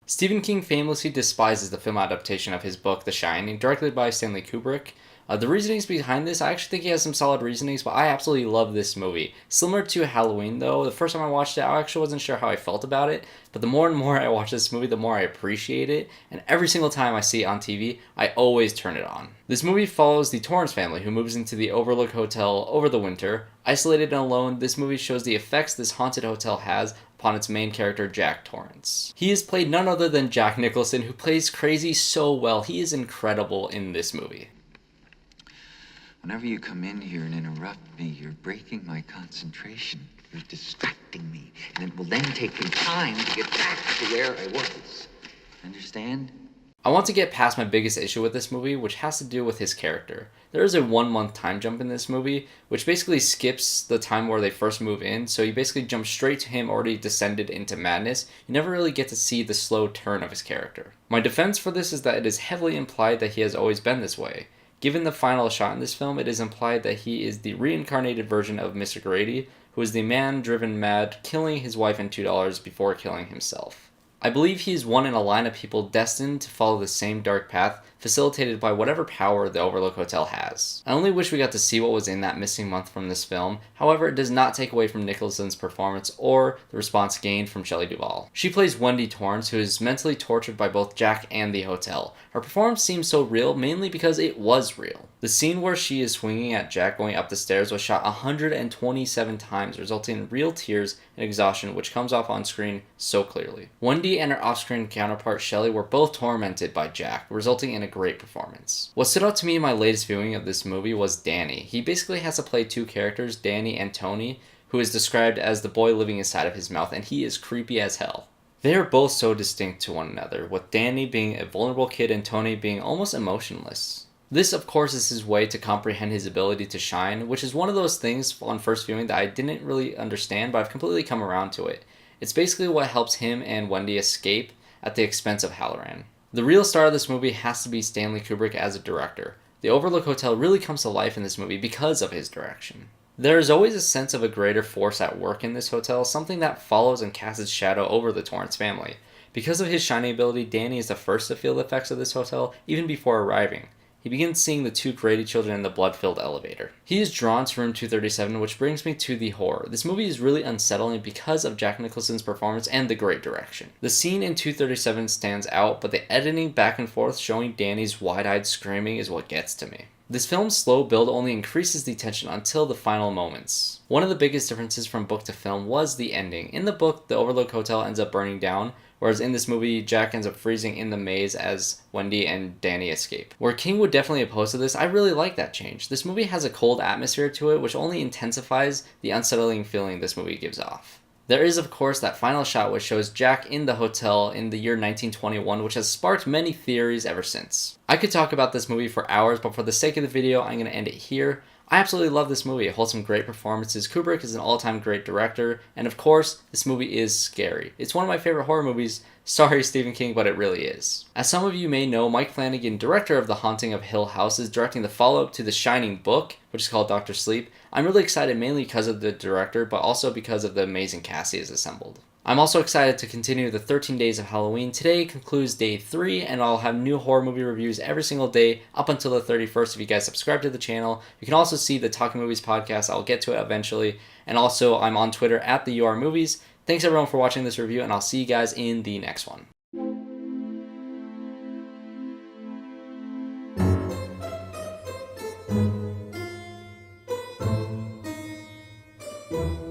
Stephen King famously despises the film adaptation of his book The Shining, directed by Stanley Kubrick. The reasonings behind this, I actually think he has some solid reasonings, but I absolutely love this movie. Similar to Halloween, though, the first time I watched it, I actually wasn't sure how I felt about it, but the more and more I watch this movie, the more I appreciate it, and every single time I see it on TV, I always turn it on. This movie follows the Torrance family, who moves into the Overlook Hotel over the winter. Isolated and alone, this movie shows the effects this haunted hotel has upon its main character, Jack Torrance. He is played none other than Jack Nicholson, who plays crazy so well. He is incredible in this movie. Whenever you come in here and interrupt me, you're breaking my concentration. You're distracting me, and it will then take me time to get back to where I was. Understand? I want to get past my biggest issue with this movie, which has to do with his character. There is a 1-month time jump in this movie, which basically skips the time where they first move in, so you basically jump straight to him already descended into madness. You never really get to see the slow turn of his character. My defense for this is that it is heavily implied that he has always been this way. Given the final shot in this film, it is implied that he is the reincarnated version of Mr. Grady, who is the man driven mad, killing his wife and $2 before killing himself. I believe he is one in a line of people destined to follow the same dark path, facilitated by whatever power the Overlook Hotel has. I only wish we got to see what was in that missing month from this film. However, it does not take away from Nicholson's performance or the response gained from Shelley Duvall. She plays Wendy Torrance, who is mentally tortured by both Jack and the hotel. Her performance seems so real, mainly because it was real. The scene where she is swinging at Jack going up the stairs was shot 127 times, resulting in real tears and exhaustion, which comes off on screen so clearly. Wendy and her off-screen counterpart Shelley were both tormented by Jack, resulting in a great performance. What stood out to me in my latest viewing of this movie was Danny. He basically has to play two characters, Danny and Tony, who is described as the boy living inside of his mouth, and he is creepy as hell. They are both so distinct to one another, with Danny being a vulnerable kid and Tony being almost emotionless. This, of course, is his way to comprehend his ability to shine, which is one of those things on first viewing that I didn't really understand, but I've completely come around to it. It's basically what helps him and Wendy escape at the expense of Halloran. The real star of this movie has to be Stanley Kubrick as a director. The Overlook Hotel really comes to life in this movie because of his direction. There is always a sense of a greater force at work in this hotel, something that follows and casts its shadow over the Torrance family. Because of his shining ability, Danny is the first to feel the effects of this hotel, even before arriving. He begins seeing the two Grady children in the blood-filled elevator. He is drawn to room 237, which brings me to the horror. This movie is really unsettling because of Jack Nicholson's performance and the great direction. The scene in 237 stands out, but the editing back and forth showing Danny's wide-eyed screaming is what gets to me. This film's slow build only increases the tension until the final moments. One of the biggest differences from book to film was the ending. In the book, the Overlook Hotel ends up burning down, whereas in this movie, Jack ends up freezing in the maze as Wendy and Danny escape. Where King would definitely oppose to this, I really like that change. This movie has a cold atmosphere to it, which only intensifies the unsettling feeling this movie gives off. There is, of course, that final shot which shows Jack in the hotel in the year 1921, which has sparked many theories ever since. I could talk about this movie for hours, but for the sake of the video, I'm going to end it here. I absolutely love this movie. It holds some great performances. Kubrick is an all-time great director, and of course, this movie is scary. It's one of my favorite horror movies. Sorry, Stephen King, but it really is. As some of you may know, Mike Flanagan, director of The Haunting of Hill House, is directing the follow-up to The Shining book, which is called Dr. Sleep. I'm really excited mainly because of the director, but also because of the amazing cast he has assembled. I'm also excited to continue the 13 days of Halloween. Today concludes day 3, and I'll have new horror movie reviews every single day up until the 31st if you guys subscribe to the channel. You can also see the Talking Movies podcast. I'll get to it eventually. And also, I'm on Twitter at the UR Movies. Thanks everyone for watching this review, and I'll see you guys in the next one. Thank you.